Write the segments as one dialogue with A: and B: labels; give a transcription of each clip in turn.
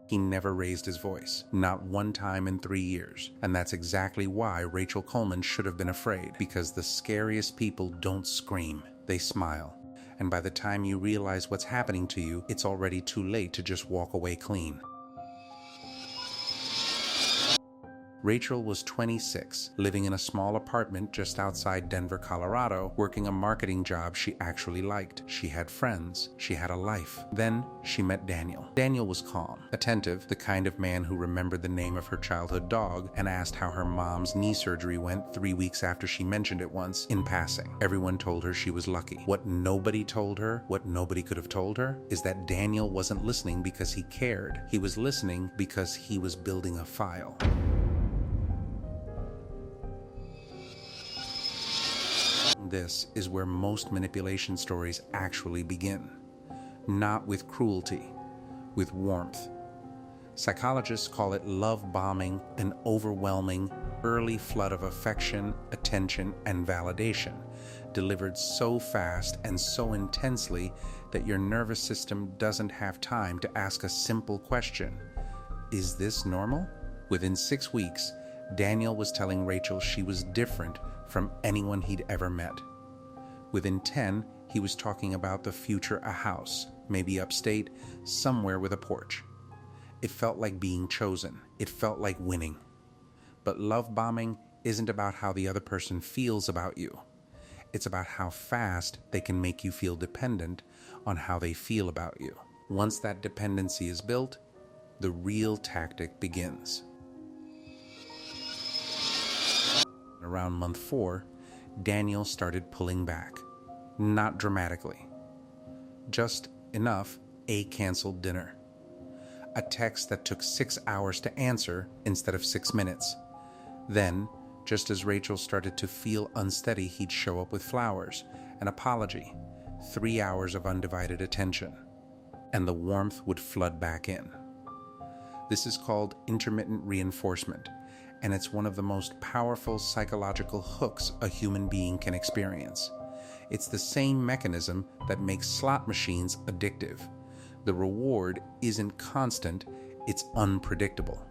A: He never raised his voice, not one time in 3 years. And that's exactly why Rachel Coleman should have been afraid, because the scariest people don't scream, they smile. And by the time you realize what's happening to you, it's already too late to just walk away clean. Rachel was 26, living in a small apartment just outside Denver, Colorado, working a marketing job she actually liked. She had friends. She had a life. Then she met Daniel. Daniel was calm, attentive, the kind of man who remembered the name of her childhood dog and asked how her mom's knee surgery went 3 weeks after she mentioned it once in passing. Everyone told her she was lucky. What nobody told her, what nobody could have told her, is that Daniel wasn't listening because he cared. He was listening because he was building a file. This is where most manipulation stories actually begin. Not with cruelty, with warmth. Psychologists call it love bombing, an overwhelming, early flood of affection, attention, and validation, delivered so fast and so intensely that your nervous system doesn't have time to ask a simple question. Is this normal? Within 6 weeks, Daniel was telling Rachel she was different from anyone he'd ever met. Within 10, he was talking about the future a house, maybe upstate, somewhere with a porch. It felt like being chosen. It felt like winning. But love bombing isn't about how the other person feels about you. It's about how fast they can make you feel dependent on how they feel about you. Once that dependency is built, the real tactic begins. Around month 4, Daniel started pulling back. Not dramatically. Just enough a canceled dinner. A text that took 6 hours to answer instead of 6 minutes. Then, just as Rachel started to feel unsteady, he'd show up with flowers, an apology, 3 hours of undivided attention, and the warmth would flood back in. This is called intermittent reinforcement, and it's one of the most powerful psychological hooks a human being can experience. It's the same mechanism that makes slot machines addictive. The reward isn't constant, it's unpredictable.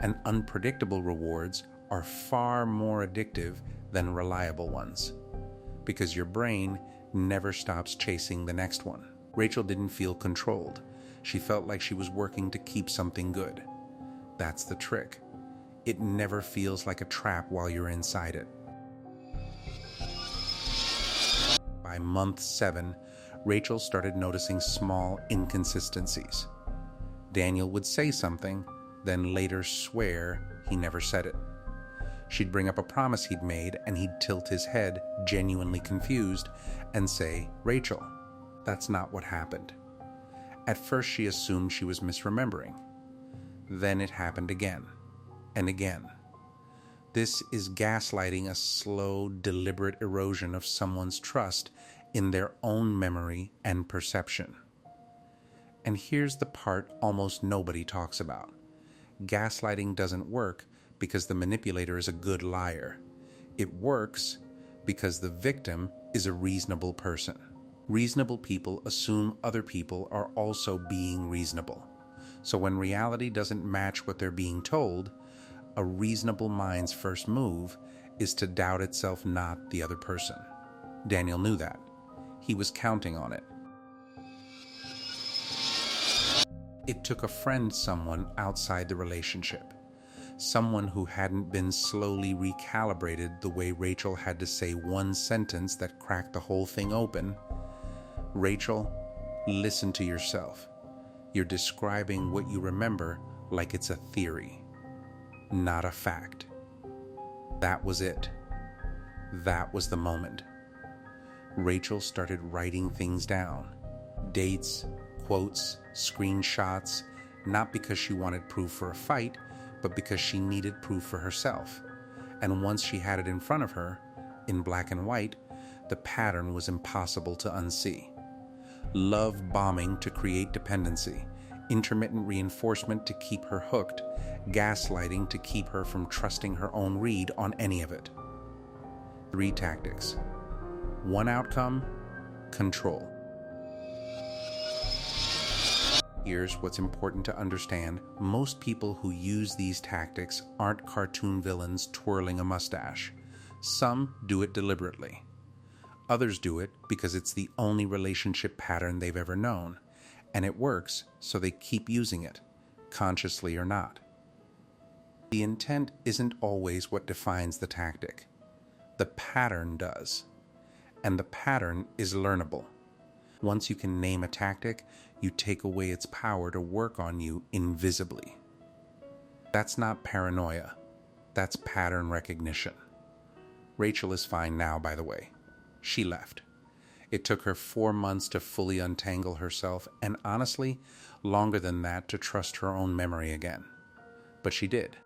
A: And unpredictable rewards are far more addictive than reliable ones, because your brain never stops chasing the next one. Rachel didn't feel controlled. She felt like she was working to keep something good. That's the trick. It never feels like a trap while you're inside it. By month 7, Rachel started noticing small inconsistencies. Daniel would say something, then later swear he never said it. She'd bring up a promise he'd made, and he'd tilt his head, genuinely confused, and say, "Rachel, that's not what happened." At first she assumed she was misremembering. Then it happened again. And again. This is gaslighting, a slow, deliberate erosion of someone's trust in their own memory and perception. And here's the part almost nobody talks about. Gaslighting doesn't work because the manipulator is a good liar. It works because the victim is a reasonable person. Reasonable people assume other people are also being reasonable. So when reality doesn't match what they're being told, a reasonable mind's first move is to doubt itself, not the other person. Daniel knew that. He was counting on it. It took a friend, someone outside the relationship. Someone who hadn't been slowly recalibrated the way Rachel had to say one sentence that cracked the whole thing open. "Rachel, listen to yourself. You're describing what you remember like it's a theory, not a fact." That was it. That was the moment. Rachel started writing things down. Dates, quotes, screenshots, not because she wanted proof for a fight, but because she needed proof for herself. And once she had it in front of her, in black and white, the pattern was impossible to unsee. Love bombing to create dependency, intermittent reinforcement to keep her hooked, gaslighting to keep her from trusting her own read on any of it. 3 tactics. 1 outcome: control. Here's what's important to understand. Most people who use these tactics aren't cartoon villains twirling a mustache. Some do it deliberately. Others do it because it's the only relationship pattern they've ever known, and it works, so they keep using it, consciously or not. The intent isn't always what defines the tactic. The pattern does, and the pattern is learnable. Once you can name a tactic, you take away its power to work on you invisibly. That's not paranoia. That's pattern recognition. Rachel is fine now, by the way. She left. It took her 4 months to fully untangle herself, and honestly, longer than that to trust her own memory again. But she did.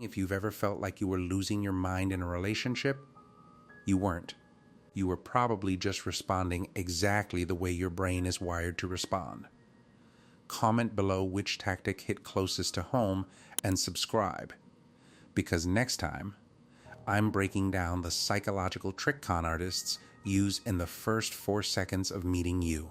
A: If you've ever felt like you were losing your mind in a relationship, you weren't. You were probably just responding exactly the way your brain is wired to respond. Comment below which tactic hit closest to home and subscribe, because next time, I'm breaking down the psychological trick con artists use in the first 4 seconds of meeting you.